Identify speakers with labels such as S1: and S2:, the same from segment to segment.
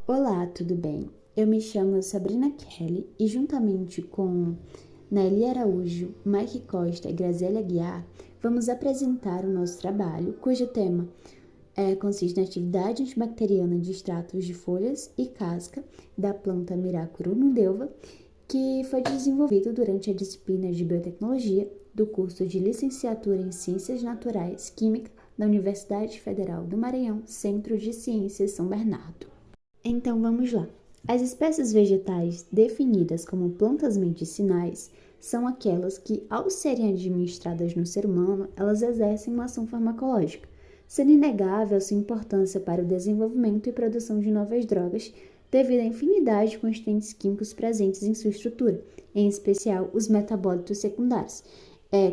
S1: Olá, tudo bem? Eu me chamo Sabrina Kelly e juntamente com Nelly Araújo, Mike Costa e Graziela Guiar, vamos apresentar o nosso trabalho, cujo tema consiste na atividade antibacteriana de extratos de folhas e casca da planta Miracuru nudeuva, que foi desenvolvido durante a disciplina de Biotecnologia do curso de Licenciatura em Ciências Naturais Química da Universidade Federal do Maranhão, Centro de Ciências São Bernardo. Então vamos lá. As espécies vegetais definidas como plantas medicinais são aquelas que, ao serem administradas no ser humano, elas exercem uma ação farmacológica, sendo inegável sua importância para o desenvolvimento e produção de novas drogas devido à infinidade de constituintes químicos presentes em sua estrutura, em especial os metabólitos secundários,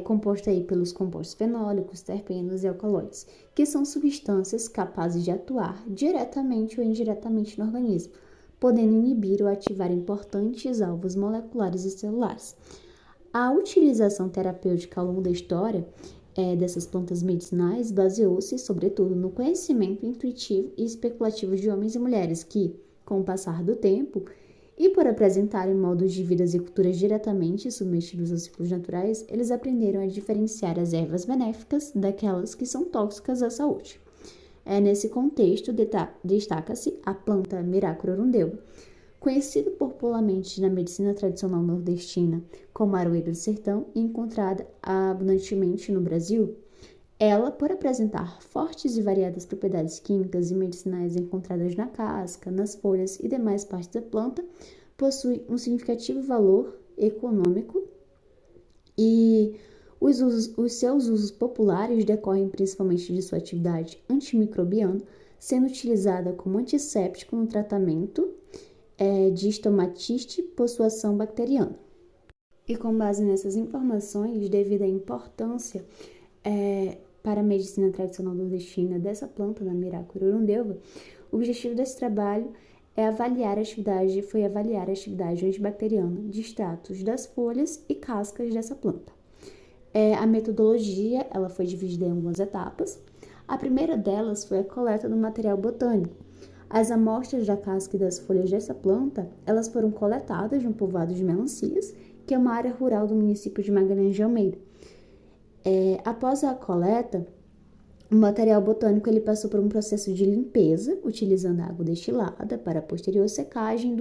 S1: composto aí pelos compostos fenólicos, terpenos e alcaloides, que são substâncias capazes de atuar diretamente ou indiretamente no organismo, podendo inibir ou ativar importantes alvos moleculares e celulares. A utilização terapêutica ao longo da história dessas plantas medicinais baseou-se, sobretudo, no conhecimento intuitivo e especulativo de homens e mulheres que, com o passar do tempo, e por apresentarem modos de vida e culturas diretamente submetidos aos ciclos naturais, eles aprenderam a diferenciar as ervas benéficas daquelas que são tóxicas à saúde. Nesse contexto, destaca-se a planta Miracuru arundeu, conhecida popularmente na medicina tradicional nordestina como aroeira do sertão e encontrada abundantemente no Brasil. Ela, por apresentar fortes e variadas propriedades químicas e medicinais encontradas na casca, nas folhas e demais partes da planta, possui um significativo valor econômico e os seus usos populares decorrem principalmente de sua atividade antimicrobiana, sendo utilizada como antisséptico no tratamento de estomatite por sua ação bacteriana. E com base nessas informações, devido à importância para a medicina tradicional nordestina dessa planta, da Miracuru arundeuva, o objetivo desse trabalho foi avaliar a atividade antibacteriana de extratos das folhas e cascas dessa planta. A metodologia ela foi dividida em algumas etapas. A primeira delas foi a coleta do material botânico. As amostras da casca e das folhas dessa planta, elas foram coletadas de um povoado de Melancias, que é uma área rural do município de Magalhães de Almeida. Após a coleta, o material botânico ele passou por um processo de limpeza, utilizando água destilada para a posterior secagem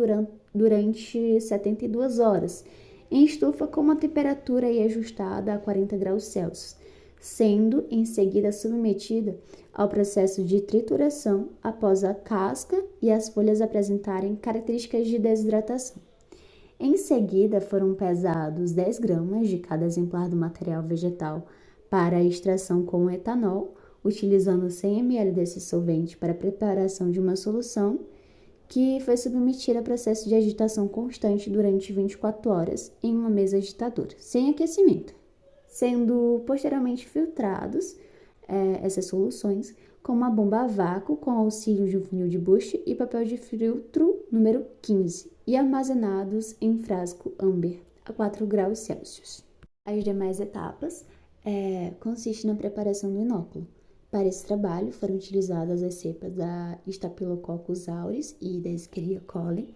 S1: durante 72 horas, em estufa com uma temperatura ajustada a 40 graus Celsius, sendo em seguida submetida ao processo de trituração após a casca e as folhas apresentarem características de desidratação. Em seguida, foram pesados 10 gramas de cada exemplar do material vegetal para a extração com etanol, utilizando 100 ml desse solvente para a preparação de uma solução que foi submetida a processo de agitação constante durante 24 horas em uma mesa agitadora, sem aquecimento, sendo posteriormente filtrados essas soluções com uma bomba a vácuo com auxílio de um funil de Bush e papel de filtro número 15 e armazenados em frasco âmbar a 4 graus Celsius. As demais etapas consistem na preparação do inóculo. Para esse trabalho foram utilizadas as cepas da Staphylococcus aureus e da Escherichia coli,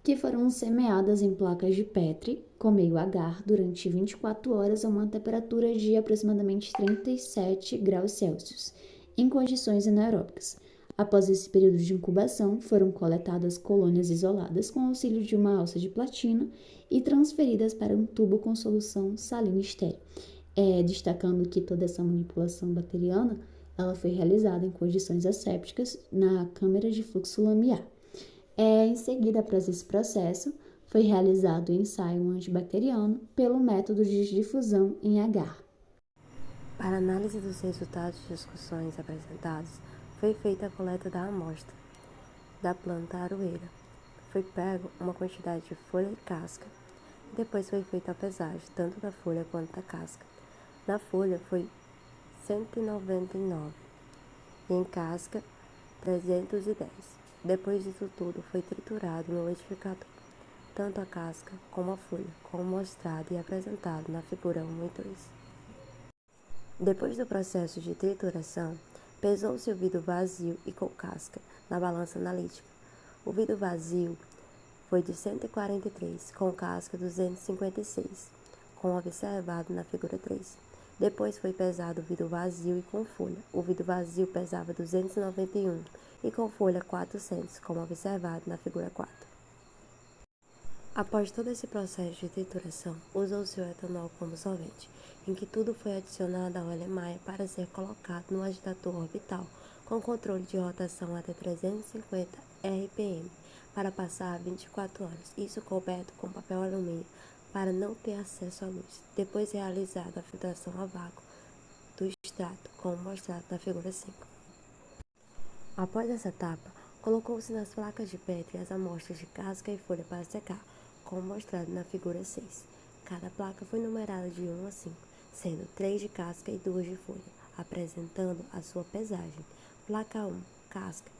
S1: que foram semeadas em placas de Petri com meio agar durante 24 horas a uma temperatura de aproximadamente 37 graus Celsius, em condições anaeróbicas. Após esse período de incubação, foram coletadas colônias isoladas com auxílio de uma alça de platina e transferidas para um tubo com solução salina estéril, destacando que toda essa manipulação bacteriana ela foi realizada em condições assépticas na câmara de fluxo lamiar. Em seguida, após esse processo, foi realizado o ensaio antibacteriano pelo método de difusão em agar.
S2: Para análise dos resultados de discussões apresentados, foi feita a coleta da amostra da planta aroeira. Foi pego uma quantidade de folha e casca. Depois foi feita a pesagem, tanto da folha quanto da casca. Na folha foi 199 e em casca 310. Depois disso tudo foi triturado no liquidificador, tanto a casca como a folha, como mostrado e apresentado na figura 1 e 2. Depois do processo de trituração, pesou-se o vidro vazio e com casca na balança analítica. O vidro vazio foi de 143, com casca 256, como observado na figura 3. Depois foi pesado o vidro vazio e com folha. O vidro vazio pesava 291 e com folha 400, como observado na figura 4. Após todo esse processo de trituração, usou-se o etanol como solvente, em que tudo foi adicionado ao LMAE para ser colocado no agitador orbital, com controle de rotação até 350 RPM, para passar 24 horas, isso coberto com papel alumínio, para não ter acesso à luz. Depois realizada a filtração a vácuo do extrato, como mostrado na figura 5. Após essa etapa, colocou-se nas placas de Petri as amostras de casca e folha para secar, como mostrado na figura 6. Cada placa foi numerada de 1 a 5, sendo 3 de casca e 2 de folha, apresentando a sua pesagem. Placa 1, casca,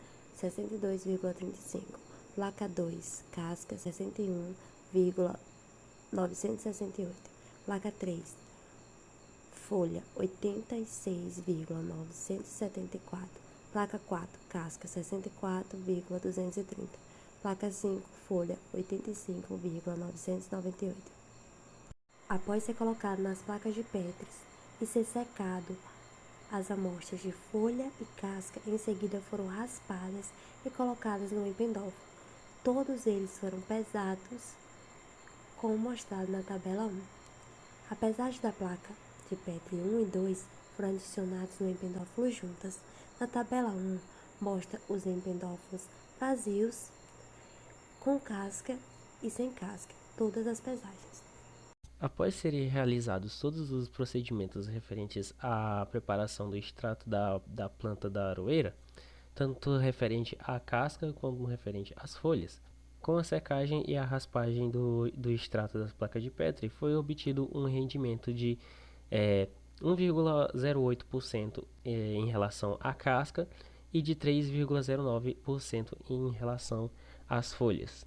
S2: 62,35. Placa 2, casca, 61,968. Placa 3, folha, 86,974. Placa 4, casca, 64,230. Placa 5, folha, 85,998. Após ser colocado nas placas de Petri e ser secado, as amostras de folha e casca em seguida foram raspadas e colocadas no empendófilo. Todos eles foram pesados, como mostrado na tabela 1. A pesagem da placa de Petri 1 e 2 foram adicionados no empendófilo juntas. Na tabela 1, mostra os empendófilos vazios, com casca e sem casca, todas as pesagens.
S3: Após serem realizados todos os procedimentos referentes à preparação do extrato da planta da aroeira, tanto referente à casca como referente às folhas, com a secagem e a raspagem do extrato das placas de Petri, foi obtido um rendimento de 1,08% em relação à casca e de 3,09% em relação às folhas.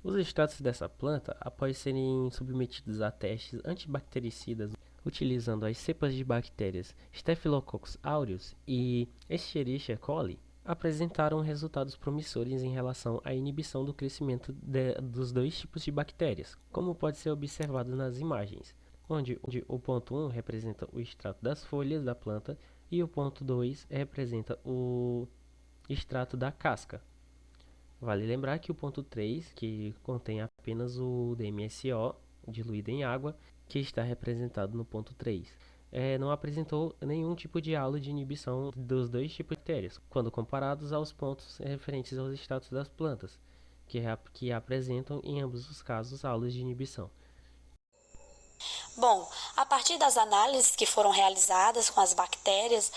S3: Os extratos dessa planta, após serem submetidos a testes antibactericidas utilizando as cepas de bactérias Staphylococcus aureus e Escherichia coli, apresentaram resultados promissores em relação à inibição do crescimento dos dois tipos de bactérias, como pode ser observado nas imagens, onde o ponto 1 representa o extrato das folhas da planta e o ponto 2 representa o extrato da casca. Vale lembrar que o ponto 3, que contém apenas o DMSO diluído em água, que está representado no ponto 3, não apresentou nenhum tipo de halo de inibição dos dois tipos de bactérias, quando comparados aos pontos referentes aos extratos das plantas, que apresentam em ambos os casos halos de inibição.
S4: Bom, a partir das análises que foram realizadas com as bactérias,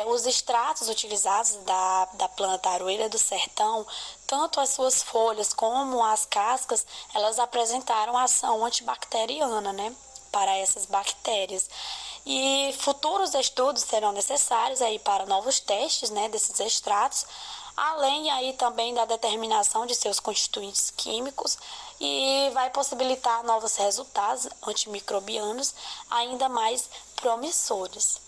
S4: os extratos utilizados da planta aroeira do sertão, tanto as suas folhas como as cascas, elas apresentaram ação antibacteriana, né, para essas bactérias. E futuros estudos serão necessários aí para novos testes, né, desses extratos, além aí também da determinação de seus constituintes químicos, e vai possibilitar novos resultados antimicrobianos ainda mais promissores.